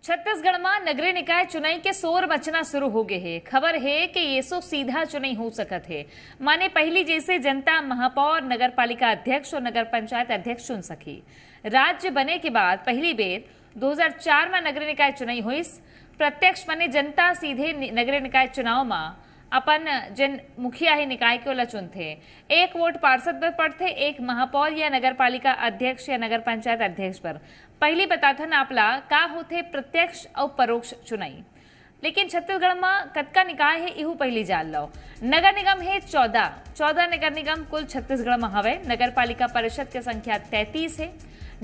छत्तीसगढ़ में नगरीय निकाय चुनाई के शोर मचना शुरू हो गए है। खबर है कि ये सो सीधा चुनाई हो सकत है। माने पहली जैसे जनता महापौर, नगर पालिका अध्यक्ष और नगर पंचायत अध्यक्ष चुन सकी। राज्य बने के बाद पहली बेर 2004 में नगरीय निकाय चुनाई हुई। प्रत्यक्ष माने जनता सीधे नगरीय निकाय चुनाव में अपन जन मुखिया ही निकाय के ओला चुनथे। एक वोट पार्षद पर पड़थे, एक महापौर या नगर पालिका अध्यक्ष या नगर पंचायत अध्यक्ष पर। पहली बताथन आपला का होथे प्रत्यक्ष और परोक्ष चुनाई। लेकिन छत्तीसगढ़ में कतका निकाय है इहू पहली जान लो। नगर निगम है 14 नगर निगम कुल छत्तीसगढ़ में हवे। नगर पालिका परिषद की संख्या 33 है।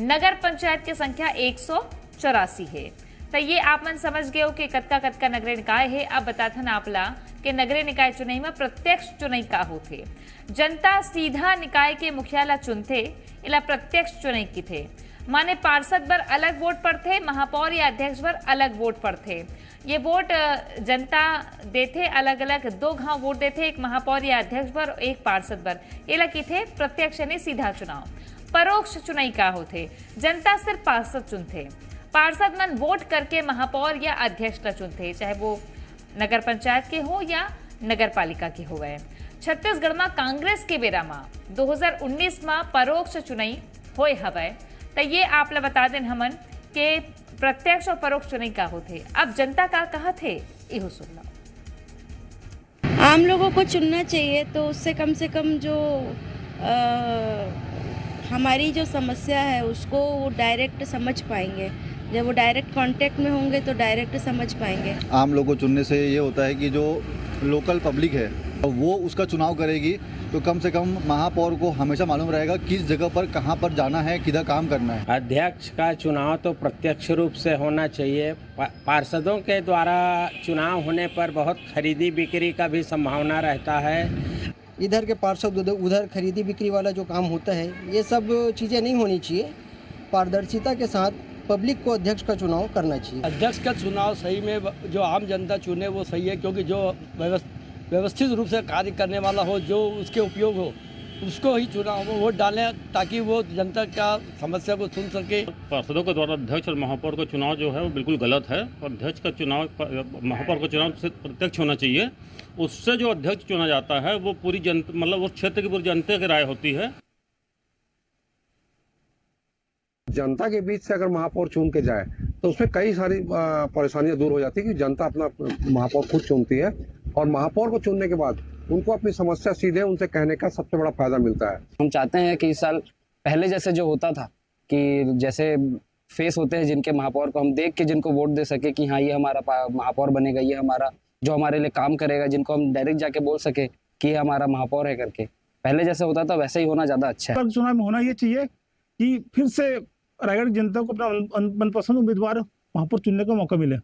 नगर पंचायत की संख्या 184 है। तो ये आप मन समझ गए हो कि कतका कतका नगरीय निकाय है। अब बताथन आपला कि नगरीय निकाय चुनाई में प्रत्यक्ष चुनाई का होथे। जनता सीधा निकाय के मुखिया चुनथे, इला प्रत्यक्ष चुनाई की थे। माने पार्षद पर अलग वोट पड़थे, महापौर या अध्यक्ष पर अलग वोट पड़थे। ये वोट जनता देथे अलग अलग, 2 घाव वोट देथे, एक महापौर या अध्यक्ष पर, एक पार्षद पर। इला की थे प्रत्यक्ष यानी सीधा चुनाव। परोक्ष चुनाई का होथे, जनता सिर्फ पार्षद चुनथे। पार्षद मन वोट करके महापौर या अध्यक्ष ला चुनथे, चाहे वो नगर पंचायत के हो या नगर पालिका के हो गए। छत्तीसगढ़ में कांग्रेस के बेरा में 2019 में परोक्ष चुनाई होए हवे। तो ये आप ला बता दें हमन के प्रत्यक्ष और परोक्ष चुनाई का होथे। अब जनता का कहा थे इहो सुन लो। आम लोगों को चुनना चाहिए तो उससे कम जो हमारी जो समस्या है उसको वो डायरेक्ट समझ पाएंगे। जब वो डायरेक्ट कांटेक्ट में होंगे तो डायरेक्ट समझ पाएंगे। आम लोगों को चुनने से ये होता है कि जो लोकल पब्लिक है वो उसका चुनाव करेगी, तो कम से कम महापौर को हमेशा मालूम रहेगा किस जगह पर कहाँ पर जाना है, किधर काम करना है। अध्यक्ष का चुनाव तो प्रत्यक्ष रूप से होना चाहिए। पार्षदों के द्वारा चुनाव होने पर बहुत खरीदी बिक्री का भी संभावना रहता है। इधर के पार्षद उधर खरीदी बिक्री वाला जो काम होता है, ये सब चीज़ें नहीं होनी चाहिए। पारदर्शिता के साथ पब्लिक को अध्यक्ष का चुनाव करना चाहिए। अध्यक्ष का चुनाव सही में जो आम जनता चुने वो सही है, क्योंकि जो व्यवस्थित रूप से कार्य करने वाला हो, जो उसके उपयोग हो, उसको ही चुनाव में वोट डालें ताकि वो जनता का समस्या को सुन सके। पार्षदों के द्वारा अध्यक्ष और महापौर का चुनाव जो है वो बिल्कुल गलत है। अध्यक्ष का चुनाव, महापौर का चुनाव से प्रत्यक्ष होना चाहिए। उससे जो अध्यक्ष चुना जाता है वो पूरी जनता, मतलब उस क्षेत्र की पूरी जनता की राय होती है। जनता के बीच से अगर महापौर चुन के जाए तो उसमें कई सारी परेशानियां दूर हो जाती है कि जनता अपना महापौर खुद चुनती है और महापौर को चुनने के बाद उनको अपनी समस्या सीधे उनसे कहने का सबसे बड़ा फायदा मिलता है। हम चाहते हैं कि इस साल पहले जैसे जो होता था कि जैसे फेस होते हैं जिनके महापौर को हम देख के जिनको वोट दे सके कि हाँ ये हमारा महापौर बनेगा, ये हमारा जो हमारे लिए काम करेगा, जिनको हम डायरेक्ट जाके बोल सके कि ये हमारा महापौर है करके। पहले जैसे होता था वैसे ही होना ज़्यादा अच्छा है। चुनाव में होना ये चाहिए कि फिर से रायगढ़ जनता को अपना मनपसंद उम्मीदवार महापौर चुनने का मौका मिले।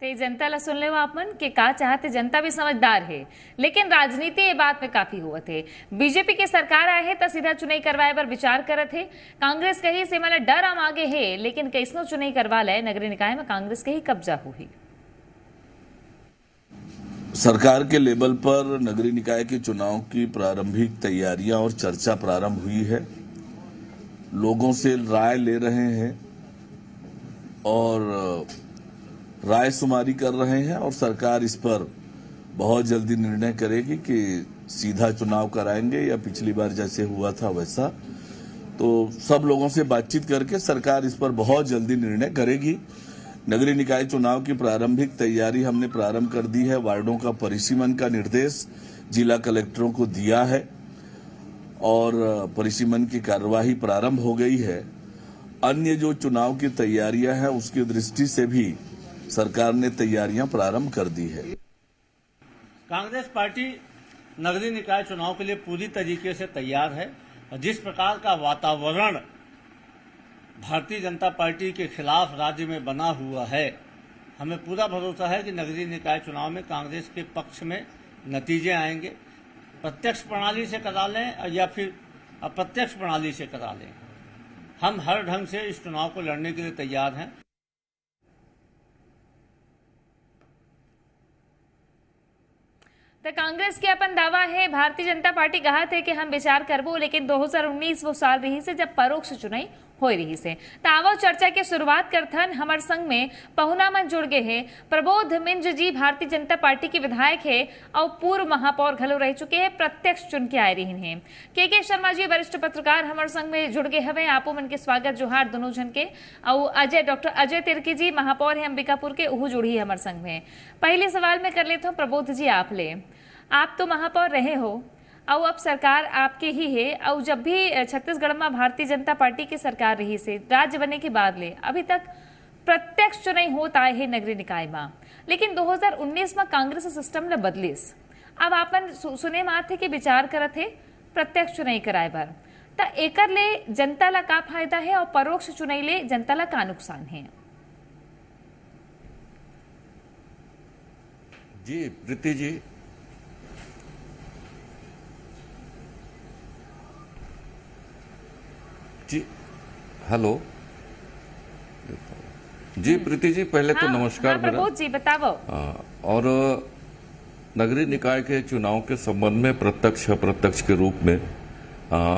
तो जनता ला सुन ले आप मन के का चाहते। जनता भी समझदार है, लेकिन राजनीति ये बात में काफी हुआ थे। बीजेपी की सरकार आए है तो सीधा चुनाई करवाए पर विचार करत है। कांग्रेस कही से मतलब डर हम आगे है, लेकिन कैसनो चुनाई करवा ले नगरीय निकाय में कांग्रेस के ही कब्जा हुई। सरकार के लेवल पर नगरीय निकाय के चुनाव की प्रारंभिक तैयारियां और चर्चा प्रारंभ हुई है। लोगों से राय ले रहे हैं और राय शुमारी कर रहे हैं और सरकार इस पर बहुत जल्दी निर्णय करेगी कि सीधा चुनाव कराएंगे या पिछली बार जैसे हुआ था वैसा। तो सब लोगों से बातचीत करके सरकार इस पर बहुत जल्दी निर्णय करेगी। नगरीय निकाय चुनाव की प्रारंभिक तैयारी हमने प्रारंभ कर दी है। वार्डों का परिसीमन का निर्देश जिला कलेक्टरों को दिया है और परिसीमन की कार्यवाही प्रारंभ हो गई है। अन्य जो चुनाव की तैयारियां हैं उसकी दृष्टि से भी सरकार ने तैयारियां प्रारंभ कर दी है। कांग्रेस पार्टी नगरीय निकाय चुनाव के लिए पूरी तरीके से तैयार है और जिस प्रकार का वातावरण भारतीय जनता पार्टी के खिलाफ राज्य में बना हुआ है, हमें पूरा भरोसा है कि नगरीय निकाय चुनाव में कांग्रेस के पक्ष में नतीजे आएंगे। प्रत्यक्ष प्रणाली से करा लें या फिर अप्रत्यक्ष प्रणाली से करा लें, हम हर ढंग से इस चुनाव को लड़ने के लिए तैयार हैं। तो कांग्रेस के अपन दावा है। भारतीय जनता पार्टी कहा थे कि हम विचार करबो, लेकिन 2019 वो साल रही से जब परोक्ष चुनाई हो रही से। तावा चर्चा के शुरुआत करथन हमर संग में पहुना मन जुड़ गए हैं। प्रबोध मिंज जी भारतीय जनता पार्टी के विधायक है और पूर्व महापौर घलो रह चुके हैं, प्रत्यक्ष चुन के आए रही हैं। के शर्मा जी वरिष्ठ पत्रकार हमर संग में जुड़ गए हवे, आपो मन के स्वागत जोहार दोनों जन के। और डॉक्टर अजय तिर्की जी महापौर है अंबिकापुर के, उहू जुड़ी है हमर संग में। पहले सवाल में कर लेता हूँ प्रबोध जी आप ले, आप तो महापौर रहे हो और अब सरकार आपके ही है, और जब भी छत्तीसगढ़ में भारतीय जनता पार्टी की सरकार रही से राज्य बनने के बाद ले अभी तक प्रत्यक्ष चुनाव होता है नगरीय निकाय में, लेकिन 2019 में कांग्रेस सिस्टम ने बदलिस। अब आपन सुने में थे कि विचार करत है प्रत्यक्ष चुनाव कराए बर, तो एकर ले जनता ला का फायदा है और परोक्ष चुनाव ले जनता ला का नुकसान है? जी प्रीति जी, जी हेलो जी प्रीति जी, पहले तो नमस्कार मेरा। प्रबोध जी बताओ। और नगरीय निकाय के चुनाव के संबंध में प्रत्यक्ष अप्रत्यक्ष के रूप में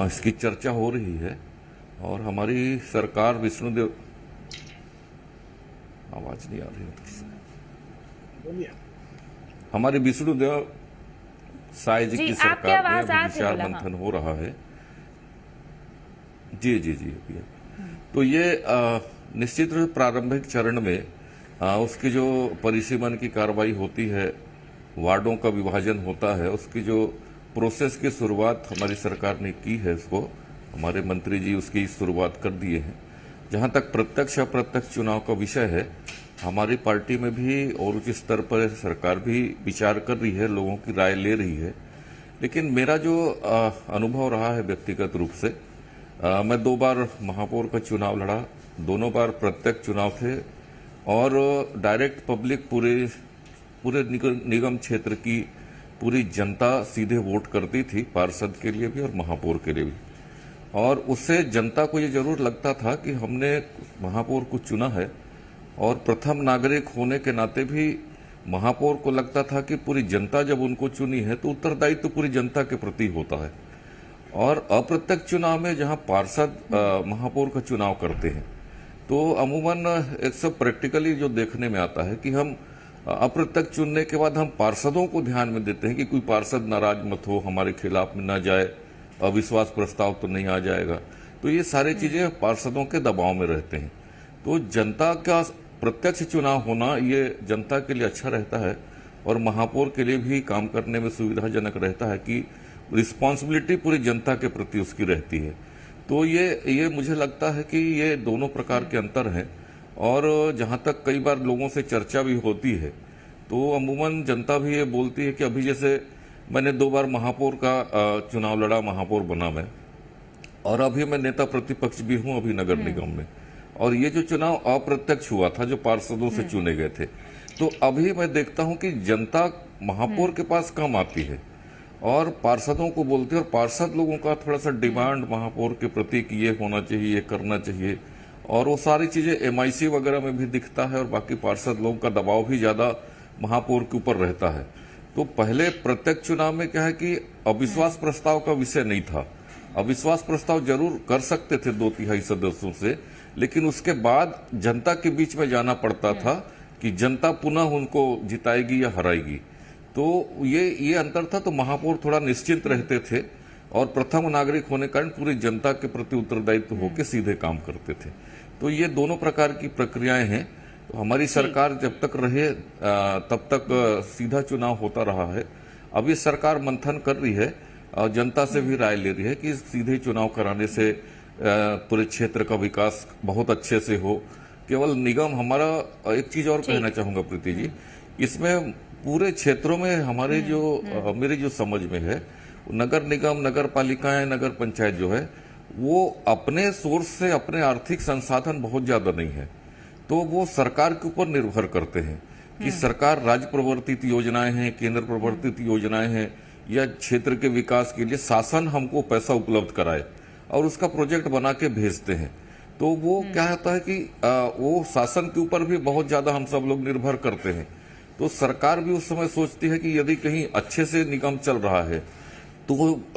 इसकी चर्चा हो रही है और हमारी सरकार विष्णुदेव, आवाज नहीं आ रही है, हमारी विष्णुदेव साय जी की सरकार में विचार मंथन हो रहा है। जी जी जी जी। तो ये निश्चित रूप से प्रारंभिक चरण में उसकी जो परिसीमन की कार्रवाई होती है, वार्डों का विभाजन होता है, उसकी जो प्रोसेस की शुरुआत हमारी सरकार ने की है, उसको हमारे मंत्री जी उसकी शुरुआत कर दिए हैं। जहां तक प्रत्यक्ष अप्रत्यक्ष चुनाव का विषय है, हमारी पार्टी में भी और उच्च स्तर पर सरकार भी विचार कर रही है, लोगों की राय ले रही है। लेकिन मेरा जो अनुभव रहा है व्यक्तिगत रूप से, मैं 2 बार महापौर का चुनाव लड़ा, दोनों बार प्रत्यक्ष चुनाव थे और डायरेक्ट पब्लिक पूरे निगम क्षेत्र की पूरी जनता सीधे वोट करती थी, पार्षद के लिए भी और महापौर के लिए भी। और उससे जनता को ये जरूर लगता था कि हमने महापौर को चुना है और प्रथम नागरिक होने के नाते भी महापौर को लगता था कि पूरी जनता जब उनको चुनी है तो उत्तरदायित्व तो पूरी जनता के प्रति होता है। और अप्रत्यक्ष चुनाव में जहां पार्षद महापौर का चुनाव करते हैं तो अमूमन एक सब प्रैक्टिकली जो देखने में आता है कि हम अप्रत्यक्ष चुनने के बाद हम पार्षदों को ध्यान में देते हैं कि कोई पार्षद नाराज मत हो, हमारे खिलाफ में न जाए, अविश्वास प्रस्ताव तो नहीं आ जाएगा। तो ये सारी चीजें पार्षदों के दबाव में रहते हैं। तो जनता का प्रत्यक्ष चुनाव होना ये जनता के लिए अच्छा रहता है और महापौर के लिए भी काम करने में सुविधाजनक रहता है कि रिस्पॉन्सिबिलिटी पूरी जनता के प्रति उसकी रहती है। तो ये मुझे लगता है कि ये दोनों प्रकार के अंतर हैं। और जहां तक कई बार लोगों से चर्चा भी होती है तो अमूमन जनता भी ये बोलती है कि अभी जैसे मैंने 2 बार महापौर का चुनाव लड़ा, महापौर बना मैं, और अभी मैं नेता प्रतिपक्ष भी हूं अभी नगर निगम में। और ये जो चुनाव अप्रत्यक्ष हुआ था जो पार्षदों से चुने गए थे, तो अभी मैं देखता हूं कि जनता महापौर के पास कम आती है और पार्षदों को बोलते हैं। और पार्षद लोगों का थोड़ा सा डिमांड महापौर के प्रति कि ये होना चाहिए, ये करना चाहिए, और वो सारी चीजें MIC वगैरह में भी दिखता है। और बाकी पार्षद लोगों का दबाव भी ज्यादा महापौर के ऊपर रहता है। तो पहले प्रत्यक्ष चुनाव में क्या है कि अविश्वास प्रस्ताव का विषय नहीं था। अविश्वास प्रस्ताव जरूर कर सकते थे 2/3 सदस्यों से, लेकिन उसके बाद जनता के बीच में जाना पड़ता था कि जनता पुनः उनको जिताएगी या हराएगी। तो ये अंतर था। तो महापौर थोड़ा निश्चिंत रहते थे और प्रथम नागरिक होने के कारण पूरी जनता के प्रति उत्तरदायित्व होकर सीधे काम करते थे। तो ये दोनों प्रकार की प्रक्रियाएं हैं। तो हमारी सरकार जब तक रहे तब तक सीधा चुनाव होता रहा है। अभी सरकार मंथन कर रही है और जनता से भी राय ले रही है कि सीधे चुनाव कराने से पूरे क्षेत्र का विकास बहुत अच्छे से हो। केवल निगम हमारा एक चीज और कहना चाहूंगा प्रीति जी, इसमें पूरे क्षेत्रों में हमारे जो मेरी जो समझ में है, नगर निगम, नगर पालिकाएं, नगर पंचायत जो है वो अपने सोर्स से अपने आर्थिक संसाधन बहुत ज्यादा नहीं है, तो वो सरकार के ऊपर निर्भर करते हैं कि सरकार राज्य प्रवर्तित योजनाएं हैं, केंद्र प्रवर्तित योजनाएं हैं या क्षेत्र के विकास के लिए शासन हमको पैसा उपलब्ध कराए और उसका प्रोजेक्ट बना के भेजते हैं। तो वो क्या होता है कि वो शासन के ऊपर भी बहुत ज्यादा हम सब लोग निर्भर करते हैं। तो सरकार भी उस समय सोचती है कि यदि कहीं अच्छे से निगम चल रहा है तो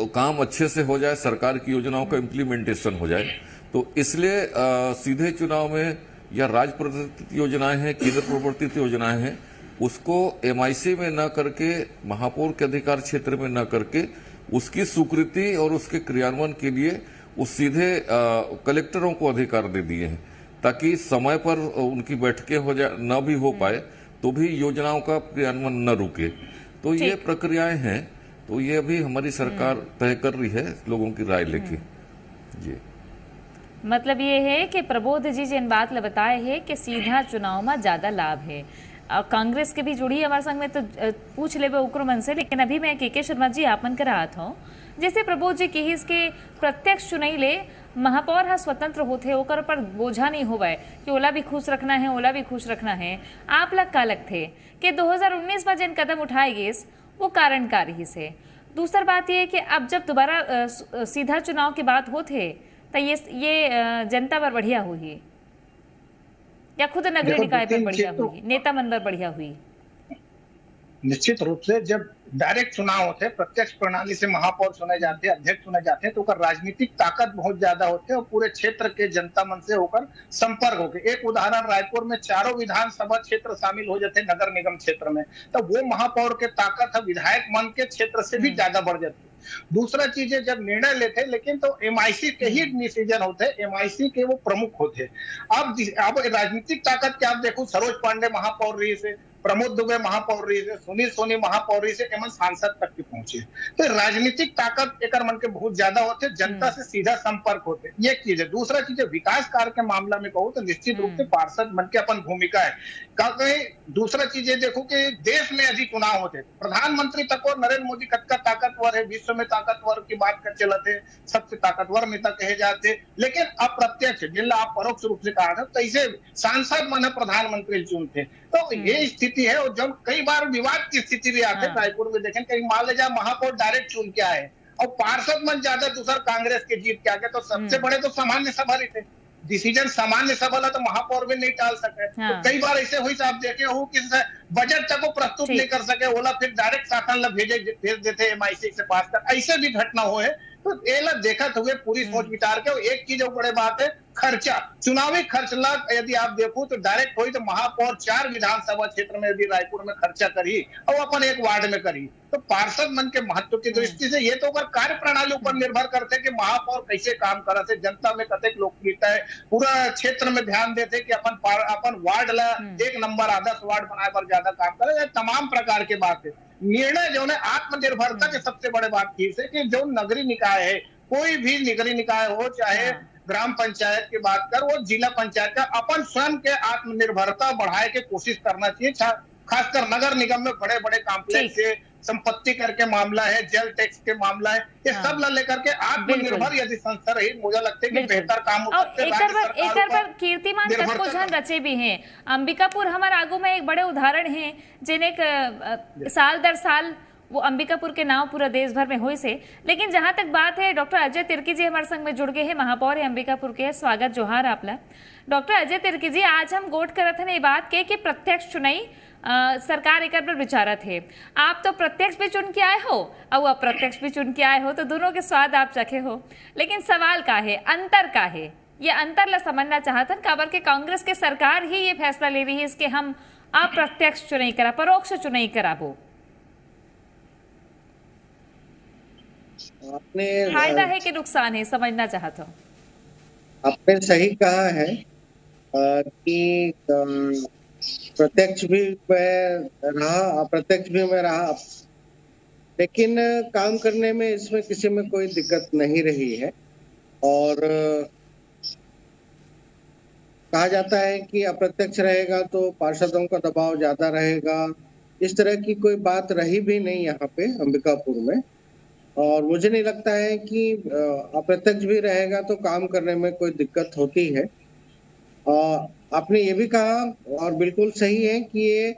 काम अच्छे से हो जाए, सरकार की योजनाओं का इम्प्लीमेंटेशन हो जाए, तो इसलिए सीधे चुनाव में या राज्य प्रवर्तित योजनाएं हैं, केंद्र प्रवर्तित योजनाएं हैं, उसको एमआईसी में न करके, महापौर के अधिकार क्षेत्र में न करके, उसकी स्वीकृति और उसके क्रियान्वयन के लिए उस सीधे कलेक्टरों को अधिकार दे दिए हैं, ताकि समय पर उनकी बैठकें न भी हो पाए तो भी योजनाओं का क्रियान्वयन न रुके। तो ये प्रक्रियाएं हैं, तो ये अभी हमारी सरकार तय कर रही है लोगों की राय लेके। जी, मतलब ये है कि प्रबोध जी जिन बात ल बताए है कि सीधा चुनाव में ज्यादा लाभ है। कांग्रेस के भी जुड़ी हमारे संग में तो पूछ लेबे उक्र मन से, लेकिन अभी मैं के शर्मा जी आपन कर रहा था जैसे प्रबोध जी की इसके प्रत्यक्ष चुनाई ले महापौर हा स्वतंत्र होते ओकर पर बोझा नहीं होवे कि ओला भी खुश रखना है, ओला भी खुश रखना है। आप लग का लग थे कि 2019 में जिन कदम उठाए गए वो कारणकारी से। दूसरी बात ये कि अब जब दोबारा सीधा चुनाव की बात होते तो ये जनता पर बढ़िया हुई या खुद नगरीय निकाय पर बढ़िया हुई, नेता मन पर बढ़िया हुई? निश्चित रूप से जब डायरेक्ट चुनाव होते, प्रत्यक्ष प्रणाली से महापौर चुने जाते, अध्यक्ष चुने जाते हैं, तो उनका राजनीतिक ताकत बहुत ज्यादा होती है और पूरे क्षेत्र के जनता मन से होकर संपर्क होकर। एक उदाहरण, रायपुर में 4 विधानसभा क्षेत्र शामिल हो जाते नगर निगम क्षेत्र में, तो वो महापौर के ताकत विधायक मन के क्षेत्र से भी ज्यादा बढ़ जाती है। दूसरा चीज है, जब निर्णय लेते लेकिन तो एमआईसी के ही डिसीजन होते, एमआईसी के वो प्रमुख होते। अब राजनीतिक ताकत क्या आप देखो, सरोज पांडे महापौर रही से, प्रमोद दुबे महापौर रही से, सुनील सोनी महापौर रही से, एवं सांसद तक के पहुंचे। तो राजनीतिक ताकत एक मन के बहुत ज्यादा होते, जनता से सीधा संपर्क होते, ये चीज है। दूसरा चीज है, विकास कार्य के मामला में कहूँ तो निश्चित रूप से पार्षद मन के अपन भूमिका है। दूसरा चीज है, देखो कि देश में यदि चुनाव होते, प्रधानमंत्री तक और नरेंद्र मोदी कद का ताकतवर है, विश्व में ताकतवर की बात कर चलते, सबसे ताकतवर नेता कहे जाते, लेकिन अप्रत्यक्ष जिला आप परोक्ष रूप से कहा था, तो इसे सांसद मन प्रधानमंत्री चुनते। तो ये स्थिति है, और जब कई बार विवाद की स्थिति भी आते, रायपुर में देखें कहीं मान लीजिए महापौर डायरेक्ट चुन के आए और पार्षद मन ज्यादा दूसरा कांग्रेस के जीत के आगे, तो सबसे बड़े तो सामान्य सभा ही थे, डिसीजन सामान्य सभा तो महापौर भी नहीं टाल सके। तो कई बार ऐसे हुई आप देखे हो कि बजट तक को प्रस्तुत नहीं कर सके, ओला फिर डायरेक्ट शासन ला भेज देते एमआईसी से पास कर, ऐसे भी घटना हुए। तो ये ला देखा हुए पूरी सोच विचार के। एक चीज और बड़े बात है, खर्चा, चुनावी खर्च ला यदि आप देखो तो डायरेक्ट हुई तो महापौर 4 विधानसभा क्षेत्र में यदि रायपुर में खर्चा करी और अपन एक वार्ड में करी, तो पार्षद मन के महत्व की दृष्टि से ये तो कार्य प्रणाली ऊपर निर्भर करते कि महापौर कैसे काम करते, जनता में कतक लोकप्रियता है, पूरा क्षेत्र में ध्यान देते कि अपन वार्ड ला 1 नंबर आदर्श वार्ड बनाए पर ज्यादा काम करे, तमाम प्रकार के बात है। निर्णय जो है आत्मनिर्भरता के सबसे बड़े बात की है कि जो नगरीय निकाय है, कोई भी नगरीय निकाय हो, चाहे ग्राम पंचायत की बात कर, वो जिला पंचायत का अपन स्वयं के आत्मनिर्भरता बढ़ाए के कोशिश करना चाहिए। खासकर नगर निगम में बड़े बड़े कॉम्प्लेक्स है, संपत्ति कर के मामला है, जल टैक्स के मामला है, ये सब ला लेकर के आत्मनिर्भर यदि संस्था रही, मुझे लगता है कि बेहतर काम हो सकते हैं। एक बार कीर्तिमान तक को जन रचे भी हैं। अंबिकापुर हमारे आगू में एक बड़े उदाहरण है, जिन्हें साल दर साल वो अंबिकापुर के नाम पूरा देश भर में हुई से। लेकिन जहां तक बात है, डॉक्टर अजय तिर्की जी हमारे संग में जुड़ गए हैं, महापौर है अंबिकापुर के। स्वागत जोहार आपला डॉक्टर अजय तिर्की जी। आज हम गोट करत हैं ये बात के कि प्रत्यक्ष चुनाई सरकार एक पर विचारत है। आप तो प्रत्यक्ष भी चुन के आए हो और अप्रत्यक्ष भी चुन के आए हो, तो दोनों के स्वाद आप चखे हो। लेकिन सवाल का है, अंतर का है, ये अंतर ला समझना चाहते हैं। काबर के कांग्रेस के सरकार ही ये फैसला ले रही है इसके हम अप्रत्यक्ष चुनाई करा, परोक्ष चुनाई कराबो। फायदा है कि नुकसान है, समझना चाहता हूँ। आपने सही कहा है कि प्रत्यक्ष भी मैं रहा, अप्रत्यक्ष भी मैं रहा, लेकिन काम करने में इसमें किसी में कोई दिक्कत नहीं रही है। और कहा जाता है कि अप्रत्यक्ष रहेगा तो पार्षदों का दबाव ज्यादा रहेगा, इस तरह की कोई बात रही भी नहीं यहाँ पे अंबिकापुर में। और मुझे नहीं लगता है कि अप्रत्यक्ष भी रहेगा तो काम करने में कोई दिक्कत होती है। आपने ये भी कहा और बिल्कुल सही है कि ये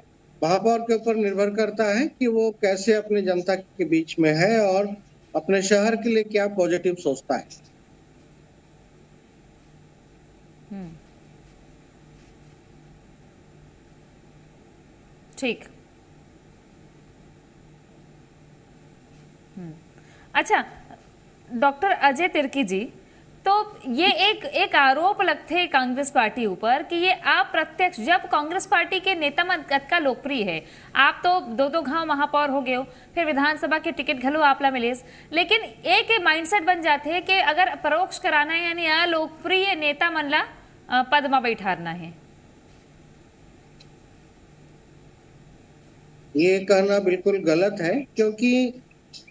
महापौर के ऊपर निर्भर करता है कि वो कैसे अपनी जनता के बीच में है और अपने शहर के लिए क्या पॉजिटिव सोचता है। ठीक। अच्छा डॉक्टर अजय तिर्की जी, तो ये एक आरोप लगते हैं कांग्रेस पार्टी ऊपर कि ये अप्रत्यक्ष, जब कांग्रेस पार्टी के नेता का लोकप्रिय है, आप तो दो घाव महापौर हो गए हो, फिर विधानसभा के टिकट घलो आपला मिलेस, लेकिन एक माइंडसेट बन जाते हैं कि अगर परोक्ष कराना है यानी अलोकप्रिय नेता मन ला पद में बैठाना है। ये कहना बिल्कुल गलत है, क्योंकि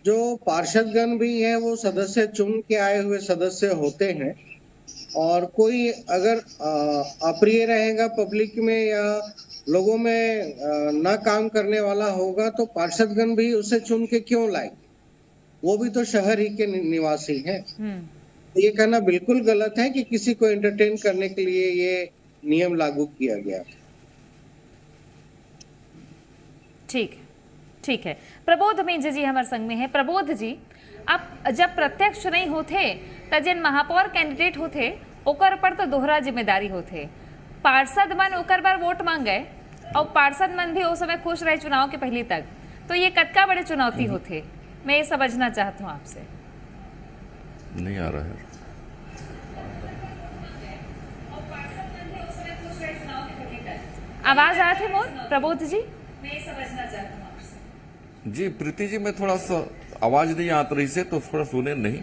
जो पार्षदगण भी है वो सदस्य चुन के आए हुए सदस्य होते हैं, और कोई अगर अप्रिय रहेगा पब्लिक में या लोगों में ना काम करने वाला होगा तो पार्षदगण भी उसे चुन के क्यों लाए? वो भी तो शहर ही के निवासी हैं। ये कहना बिल्कुल गलत है कि किसी को एंटरटेन करने के लिए ये नियम लागू किया गया। ठीक है। प्रबोध मींज जी हमारे संग में है। प्रबोध जी, अब जब प्रत्यक्ष नहीं होते तो जिन महापौर कैंडिडेट होते ओकर पर तो दोहरा जिम्मेदारी होते, पार्षद मन ओकर बार वोट मांगे और पार्षद मन भी उस समय खुश रहे चुनाव के पहले तक, तो ये कतका बड़े चुनौती होते, मैं ये समझना चाहता हूँ आपसे। नहीं आ रहा है। आवाज आए थे मोर प्रबोध जी, मैं ये समझना चाहता हूँ। जी प्रीति जी, मैं थोड़ा सा आवाज नहीं आत रही से तो थोड़ा सुने नहीं,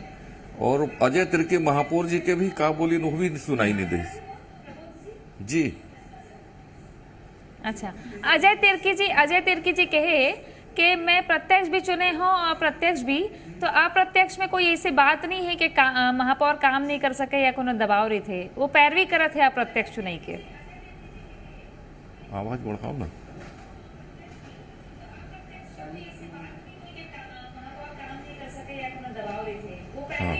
और अजय तिर्की महापौर जी के भी का बोली वो भी सुनाई नहीं दी जी। अच्छा, अजय तिर्की जी कहे कि मैं प्रत्यक्ष भी चुने हूँ और अप्रत्यक्ष भी, तो अप्रत्यक्ष में कोई ऐसी बात नहीं है कि महापौर काम नहीं कर सके या कोनो दबाव रही थे, वो पैरवी करत है अप्रत्यक्ष चुनाई के। आवाज बढ़ाओ ना। हाँ।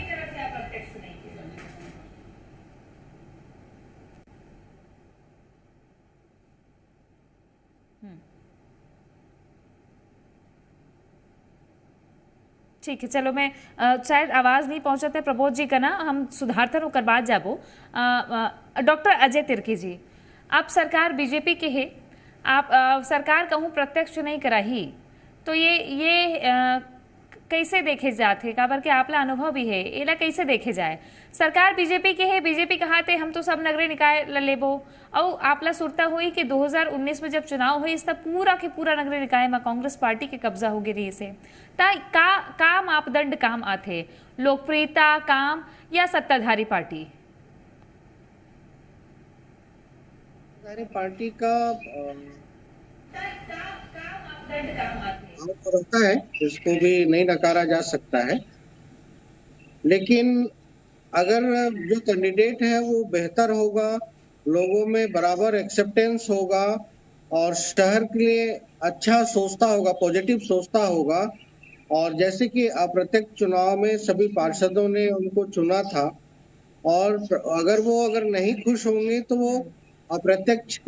ठीक है, चलो मैं शायद आवाज नहीं पहुंचते प्रबोध जी का ना, हम सुधारते होकर बात जाबो। डॉक्टर अजय तिर्की जी, आप सरकार बीजेपी के है, आप सरकार कहूँ प्रत्यक्ष नहीं कराही, तो ये कैसे देखे जाते, काबर के आपला अनुभव भी है, एला कैसे देखे जाए? सरकार बीजेपी के है, बीजेपी कहाते हम तो सब नगरीय निकाय लेबो, और आपला सुरता हुई कि 2019 में जब चुनाव हुई तब पूरा के पूरा नगरीय निकाय में कांग्रेस पार्टी के कब्जा हो गई से, का मापदंड काम आते, लोकप्रियता काम या सत्ताधारी पार्टी? पार्टी का रहता है, इसको भी नहीं नकारा जा सकता है, लेकिन अगर जो कैंडिडेट है वो बेहतर होगा, लोगों में बराबर एक्सेप्टेंस होगा और शहर के लिए अच्छा सोचता होगा, पॉजिटिव सोचता होगा, और जैसे कि अप्रत्यक्ष चुनाव में सभी पार्षदों ने उनको चुना था, और अगर नहीं खुश होंगे तो वो अप्रत्यक्ष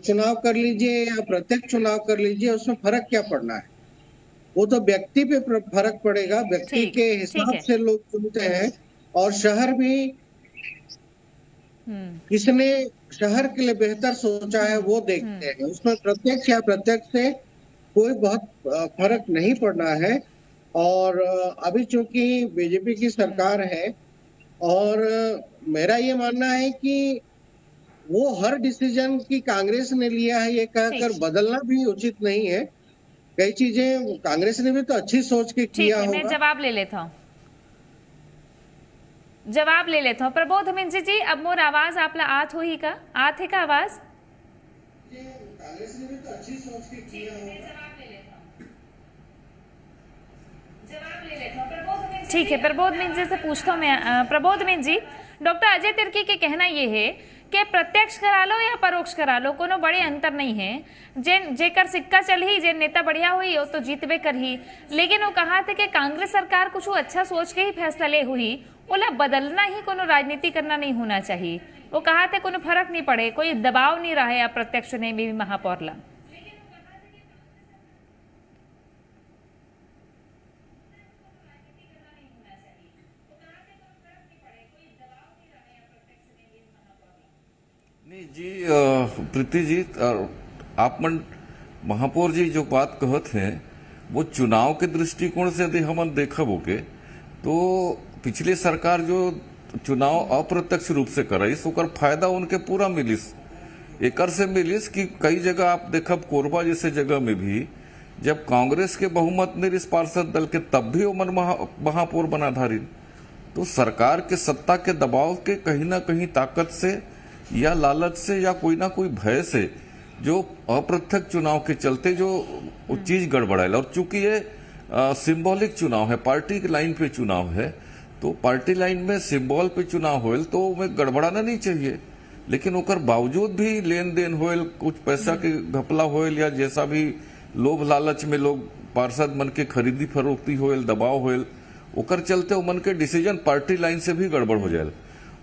चुनाव कर लीजिए या प्रत्यक्ष चुनाव कर लीजिए, उसमें फर्क क्या पड़ना है? वो तो व्यक्ति पे फर्क पड़ेगा, व्यक्ति के हिसाब से लोग चुनते हैं, और शहर भी किसने शहर के लिए बेहतर सोचा है वो देखते हैं, उसमें प्रत्यक्ष या प्रत्यक्ष से कोई बहुत फर्क नहीं पड़ना है। और अभी चूंकि बीजेपी की सरकार है, और मेरा ये मानना है कि वो हर डिसीजन की कांग्रेस ने लिया है ये कहकर बदलना भी उचित नहीं है। कई चीजें कांग्रेस ने भी तो अच्छी सोच के किया होगा। मैं जवाब ले लेता हूँ प्रबोध मिंजी जी, अब मोर आवाज आपला आत हो ही का, आत है का आवाज? कांग्रेस ने भी तो अच्छी सोच के किया होगा। ठीक है, प्रबोध मिंजी से पूछता हूँ मैं। प्रबोध मिंजी, डॉक्टर अजय तिर्की के कहना ये है कि प्रत्यक्ष करा लो या परोक्ष करा लो, कोनो बड़े अंतर नहीं है, जेकर सिक्का चल ही, जे नेता बढ़िया हुई वो तो जीतबे कर ही, लेकिन वो कहा था कि कांग्रेस सरकार कुछ अच्छा सोच के ही फैसला ले हुई, ओला बदलना ही, कोनो राजनीति करना नहीं होना चाहिए। वो कहा था कोनो फर्क नहीं पड़े, कोई दबाव नहीं रहे अप्रत्यक्ष ने भी महापौर ला। नहीं जी प्रीति जी, आप महापौर जी जो बात कहत हैं वो चुनाव के दृष्टिकोण से यदि हम देखब होके तो पिछली सरकार जो चुनाव अप्रत्यक्ष रूप से कराइस ओकर फायदा उनके पूरा मिलिस। एकर से मिलिस कि कई जगह आप देखब कोरबा जैसे जगह में भी जब कांग्रेस के बहुमत निरिस पार्षद दल के तब भी उमर महापौर बना धारिन। तो सरकार के सत्ता के दबाव के कहीं ना कहीं ताकत से या लालच से या कोई ना कोई भय से जो अप्रत्यक्ष चुनाव के चलते जो चीज गड़बड़ाएल। और चूंकि ये सिंबॉलिक चुनाव है, पार्टी की लाइन पे चुनाव है, तो पार्टी लाइन में सिंबल पे चुनाव होल तो उमें गड़बड़ाना नहीं चाहिए। लेकिन ओकर बावजूद भी लेन देन होल, कुछ पैसा के घपला होल या जैसा भी लोभ लालच में लोग पार्षद मन के खरीदी फरोख्ती होल, दबाव होल, ओकर चलते उमन के डिसीजन पार्टी लाइन से भी गड़बड़ हो जाए।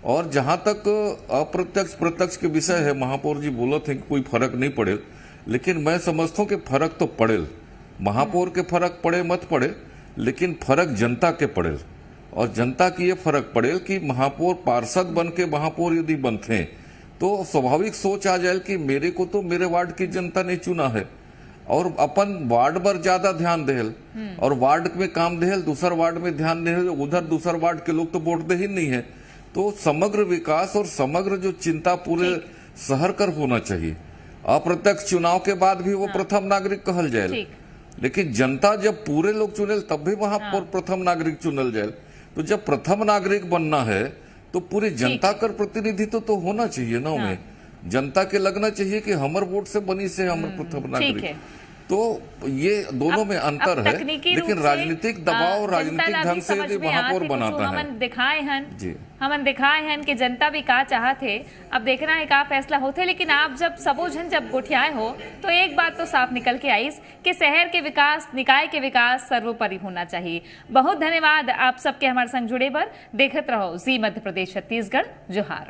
और जहां तक अप्रत्यक्ष प्रत्यक्ष के विषय है, महापौर जी बोलत हैं कि कोई फर्क नहीं पड़े, लेकिन मैं समझता हूं कि फर्क तो पड़े। महापौर के फर्क पड़े मत पड़े, लेकिन फर्क जनता के पड़े। और जनता की ये फर्क पड़े कि महापौर पार्षद बन के महापौर यदि बनते हैं तो स्वाभाविक सोच आ जाए कि मेरे को तो मेरे वार्ड की जनता ने चुना है और अपन वार्ड पर ज्यादा ध्यान देहल और वार्ड में काम देहल, दूसर वार्ड में ध्यान देहल, उधर दूसर वार्ड के लोग तो वोट दे ही नहीं है। तो समग्र विकास और समग्र जो चिंता पूरे शहर कर होना चाहिए। अप्रत्यक्ष चुनाव के बाद भी वो प्रथम नागरिक कहल जाए, लेकिन जनता जब पूरे लोग चुनेल तब भी वहां पर प्रथम नागरिक चुनल जाए। तो जब प्रथम नागरिक बनना है तो पूरी जनता कर प्रतिनिधित्व तो होना चाहिए ना। उन्हें जनता के लगना चाहिए कि हमर वोट से बनी से हमर प्रथम नागरिक। तो ये दोनों में अंतर है, लेकिन राजनीतिक दबाव राजनीतिक ढंग से यदि महापौर बनाता है। हमन दिखाए हैं कि जनता भी का चाहत है, अब देखना है का फैसला होते। लेकिन आप जब सबोजन जब गोठियाए हो तो एक बात तो साफ निकल के आई कि शहर के विकास, निकाय के विकास सर्वोपरि होना चाहिए। बहुत धन्यवाद आप सबके हमारे संग जुड़े पर। देखते रहो जी मध्य प्रदेश छत्तीसगढ़। जोहार।